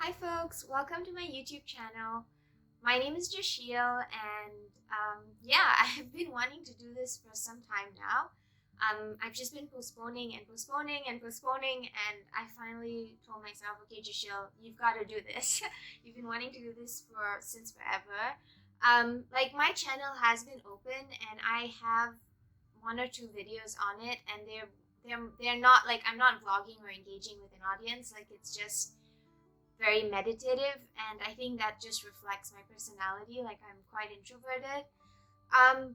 Hi folks, welcome to my YouTube channel. My name is Jashil and I've been wanting to do this for some time now. I've just been postponing and I finally told myself, okay Jashil, you've got to do this. You've been wanting to do this since forever. Like my channel has been open and I have one or two videos on it and they're not like I'm not vlogging or engaging with an audience, like it's just very meditative, and I think that just reflects my personality. Like I'm quite introverted,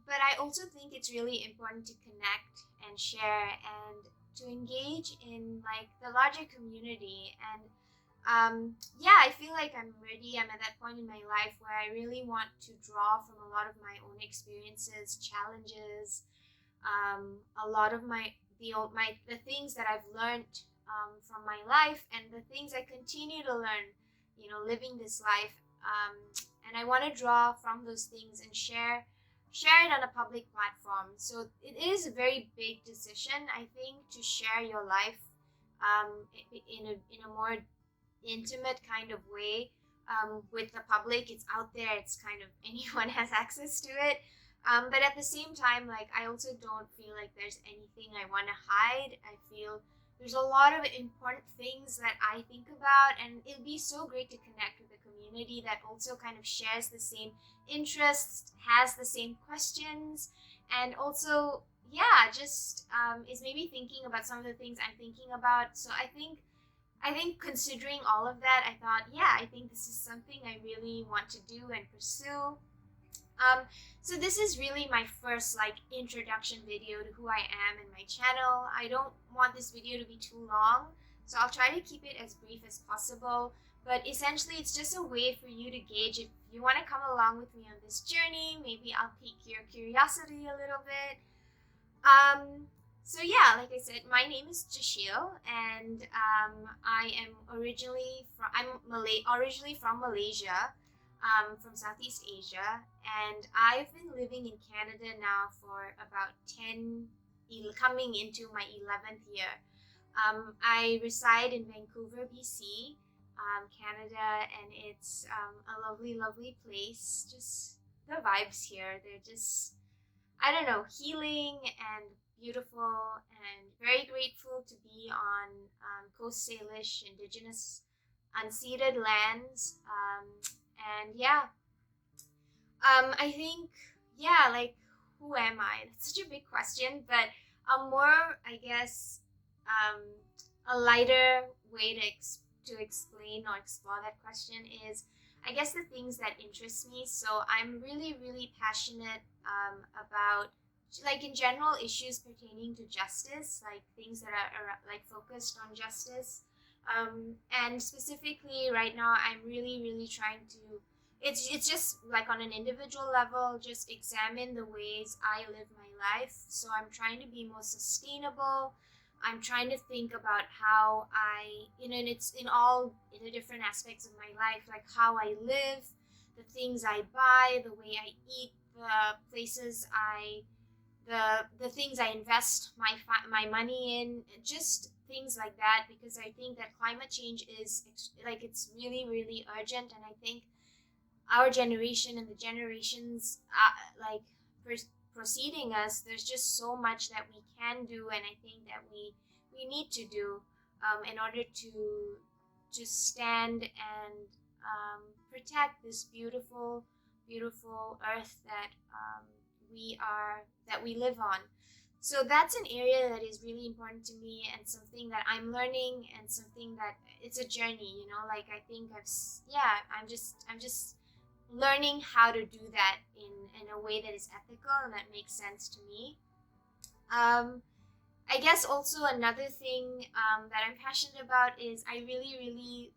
but I also think it's really important to connect and share and to engage in like the larger community. And I feel like I'm ready. I'm at that point in my life where I really want to draw from a lot of my own experiences, challenges, a lot of the things that I've learned from my life and the things I continue to learn, living this life. And I want to draw from those things and share it on a public platform. So it is a very big decision, I think, to share your life in a more intimate kind of way with the public. It's out there. It's kind of anyone has access to it. But at the same time, like I also don't feel like there's anything I want to hide. I feel there's a lot of important things that I think about, and it'd be so great to connect with a community that also kind of shares the same interests, has the same questions, and also, just is maybe thinking about some of the things I'm thinking about. So I think considering all of that, I thought, I think this is something I really want to do and pursue. Um, so this is really my first like introduction video to who I am and my channel. I don't want this video to be too long, so I'll try to keep it as brief as possible. But essentially, it's just a way for you to gauge if you want to come along with me on this journey. Maybe I'll pique your curiosity a little bit. Like I said, my name is Jashil, and I am originally from Malaysia, from Southeast Asia, and I've been living in Canada now for about coming into my 11th year. I reside in Vancouver, BC, Canada, and it's a lovely, lovely place. Just the vibes here, they're just, I don't know, healing and beautiful, and very grateful to be on Coast Salish, Indigenous, unceded lands. I think, like, who am I? That's such a big question, but a more, I guess, um, a lighter way to explain or explore that question is, I guess, the things that interest me. So I'm really, really passionate about, like, in general, issues pertaining to justice, like things that are like focused on justice. And specifically, right now, I'm really, really trying to. It's just like on an individual level, just examine the ways I live my life. So I'm trying to be more sustainable. I'm trying to think about how and it's in the different aspects of my life, like how I live, the things I buy, the way I eat, the places the things I invest my money in, just things like that. Because I think that climate change is like it's really, really urgent, and I think our generation and the generations preceding us, there's just so much that we can do, and I think that we need to do in order to stand and protect this beautiful, beautiful earth that we live on. So that's an area that is really important to me, and something that I'm learning, and something that it's a journey. Like I think I'm just learning how to do that in a way that is ethical and that makes sense to me. Um, I guess also another thing that I'm passionate about is I really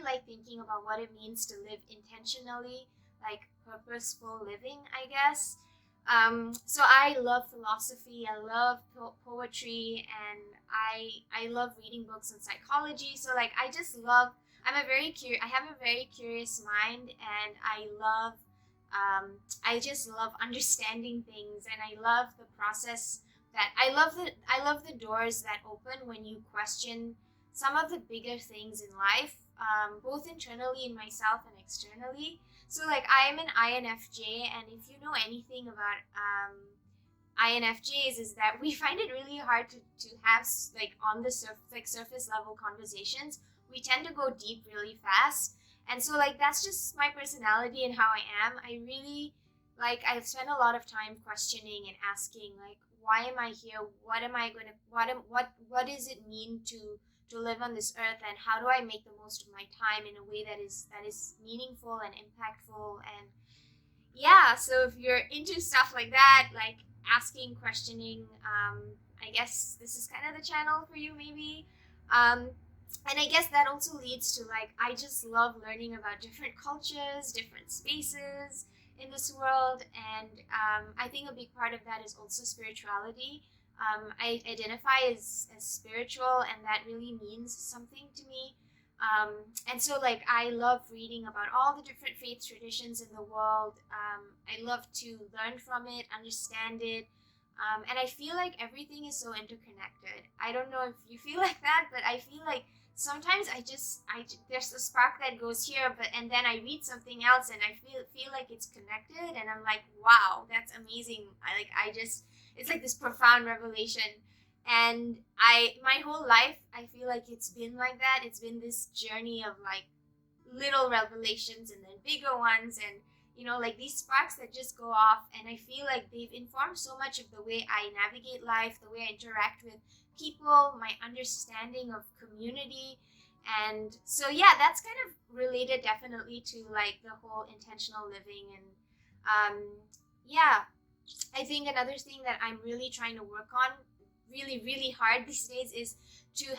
like thinking about what it means to live intentionally, like purposeful living, I guess. So I love philosophy, I love poetry, and I love reading books on psychology. So like I have a very curious mind, and I just love understanding things, and I love the process that I love the doors that open when you question some of the bigger things in life, both internally in myself and externally. So like I am an INFJ, and if you know anything about INFJs, is that we find it really hard to have like on the surface level conversations. We tend to go deep really fast, and so like that's just my personality and how I am. I really like I've spent a lot of time questioning and asking like, why am I here? What am I going to what does it mean to live on this earth, and how do I make the most of my time in a way that is meaningful and impactful? And yeah, so if you're into stuff like that, like asking, questioning, I guess this is kind of the channel for you, maybe. Um, and I guess that also leads to like, I just love learning about different cultures, different spaces in this world. And I think a big part of that is also spirituality. I identify as spiritual, and that really means something to me. Um, and so, like, I love reading about all the different faith traditions in the world. I love to learn from it, understand it. And I feel like everything is so interconnected. I don't know if you feel like that, but I feel like sometimes there's a spark that goes here, but and then I read something else and I feel like it's connected, and I'm like, wow, that's amazing. It's like this profound revelation. And my whole life, I feel like it's been like that. It's been this journey of like little revelations and then bigger ones, and like these sparks that just go off, and I feel like they've informed so much of the way I navigate life, the way I interact with people, my understanding of community. And so yeah, that's kind of related definitely to like the whole intentional living. And yeah, I think another thing that I'm really trying to work on really, really hard these days is to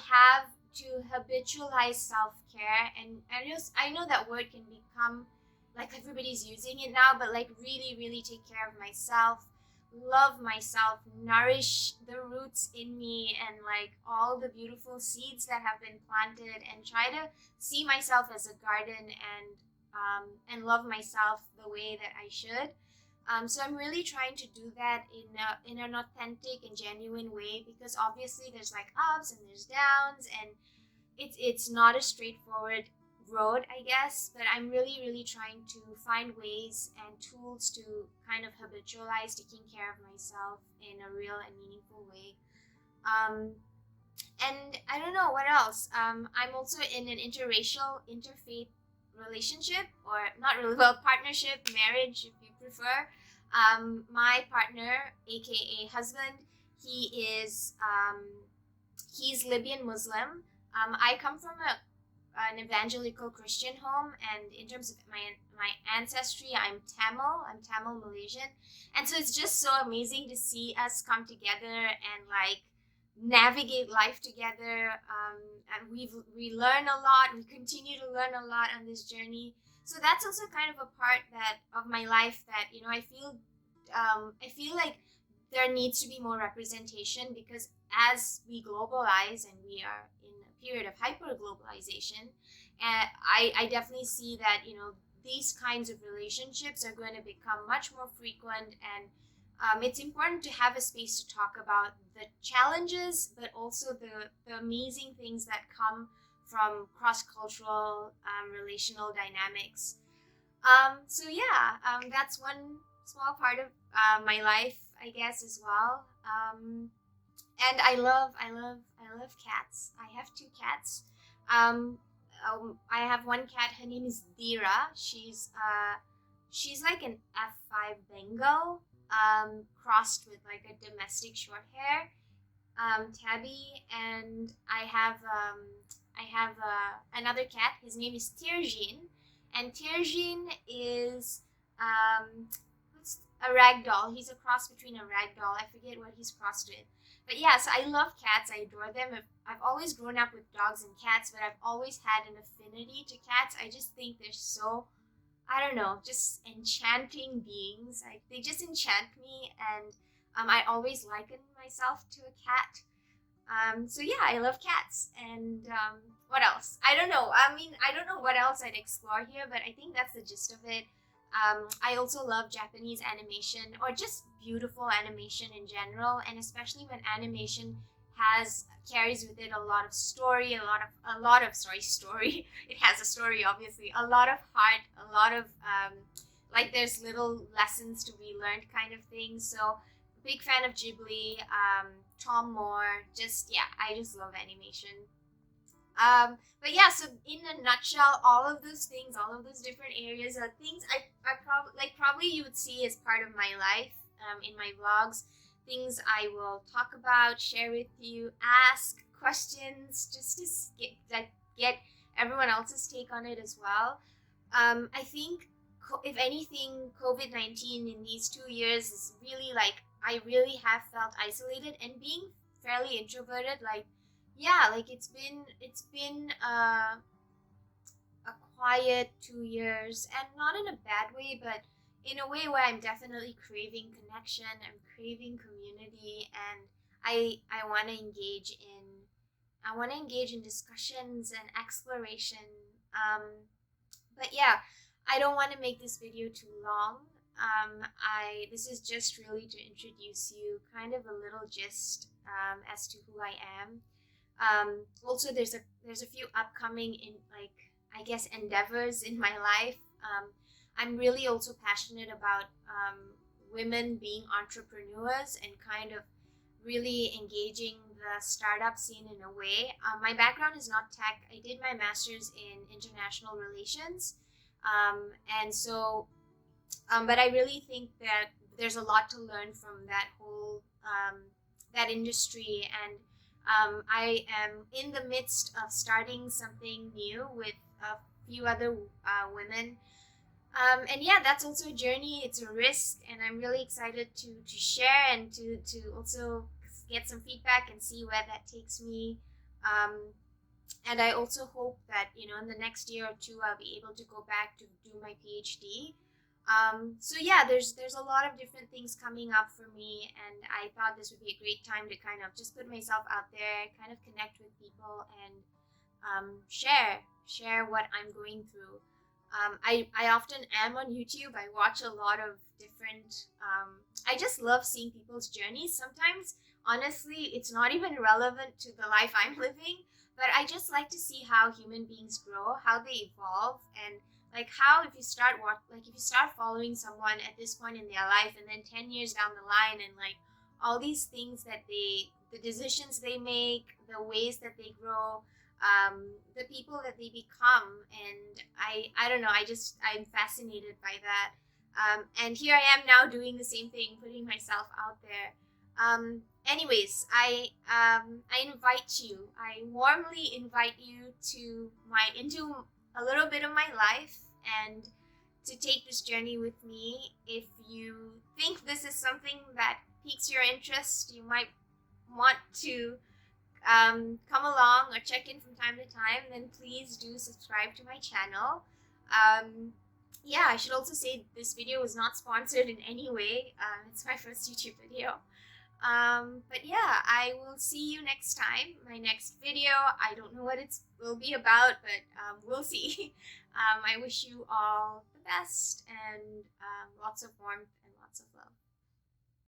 habitualize self-care. And I know that word can become like everybody's using it now, but like really, really take care of myself, love myself, nourish the roots in me and like all the beautiful seeds that have been planted, and try to see myself as a garden, and love myself the way that I should. So I'm really trying to do that in an authentic and genuine way, because obviously there's like ups and there's downs, and it's not a straightforward road, I guess. But I'm really, really trying to find ways and tools to kind of habitualize taking care of myself in a real and meaningful way. Um, and I don't know what else. I'm also in an interfaith relationship, or not really, well, partnership, marriage, if you prefer. My partner, aka husband, he is he's Libyan Muslim. I come from an evangelical Christian home, and in terms of my ancestry, I'm Tamil Malaysian, and so it's just so amazing to see us come together and like navigate life together. And we learn a lot. We continue to learn a lot on this journey. So that's also kind of a part that of my life that I feel like there needs to be more representation, because as we globalize and we are in a period of hyper globalization, I definitely see that these kinds of relationships are going to become much more frequent. And it's important to have a space to talk about the challenges, but also the amazing things that come from cross-cultural relational dynamics. So yeah, that's one small part of my life, I guess, as well. And I love cats. I have two cats. Um, I have one cat. Her name is Dira. She's like an F5 Bengal, crossed with like a domestic short hair, Tabby. And I have another cat. His name is Tirjin, and Tirjin is what's a ragdoll. He's a cross between a ragdoll. I forget what he's crossed with. But yes, I love cats. I adore them. I've always grown up with dogs and cats, but I've always had an affinity to cats. I just think they're so, I don't know, just enchanting beings. They just enchant me, and I always liken myself to a cat. So yeah, I love cats. And what else? I don't know. I mean, I don't know what else I'd explore here, but I think that's the gist of it. I also love Japanese animation, or just beautiful animation in general, and especially when animation carries with it a lot of story, story. It has a story, obviously, a lot of heart, a lot of like there's little lessons to be learned kind of thing. So big fan of Ghibli, Tom Moore. Just yeah, I just love animation. But yeah, so in a nutshell, all of those things, all of those different areas are things I probably you would see as part of my life, in my vlogs, things I will talk about, share with you, ask questions, just to get everyone else's take on it as well. I think if anything, COVID-19 in these 2 years is really like I really have felt isolated and being fairly introverted. Like yeah, like it's been a quiet 2 years, and not in a bad way, but in a way where I'm definitely craving connection, I'm craving community, and I want to engage in discussions and exploration. But yeah, I don't want to make this video too long. I This is just really to introduce you, kind of a little gist as to who I am. Also, there's a few upcoming in like I guess endeavors in my life. I'm really also passionate about women being entrepreneurs and kind of really engaging the startup scene in a way. My background is not tech. I did my master's in international relations, and so but I really think that there's a lot to learn from that whole that industry, and I am in the midst of starting something new with a few other women. And yeah, that's also a journey. It's a risk, and I'm really excited to share and to also get some feedback and see where that takes me. Um, and I also hope that in the next year or two I'll be able to go back to do my PhD. So yeah, there's a lot of different things coming up for me, and I thought this would be a great time to kind of just put myself out there, kind of connect with people, and share what I'm going through. I often am on YouTube. I watch a lot of different. I just love seeing people's journeys. Sometimes, honestly, it's not even relevant to the life I'm living, but I just like to see how human beings grow, how they evolve, and like how if you start following someone at this point in their life, and then 10 years down the line, and like all these things the decisions they make, the ways that they grow, the people that they become, and I don't know, I'm fascinated by that. And here I am now doing the same thing, putting myself out there. Anyways, I warmly invite you to my into a little bit of my life, and to take this journey with me. If you think this is something that piques your interest, you might want to come along or check in from time to time, then please do subscribe to my channel. Yeah, I should also say this video was not sponsored in any way. It's my first YouTube video. But yeah, I will see you next time. My next video, I don't know what it will be about, but we'll see. I wish you all the best, and lots of warmth and lots of love.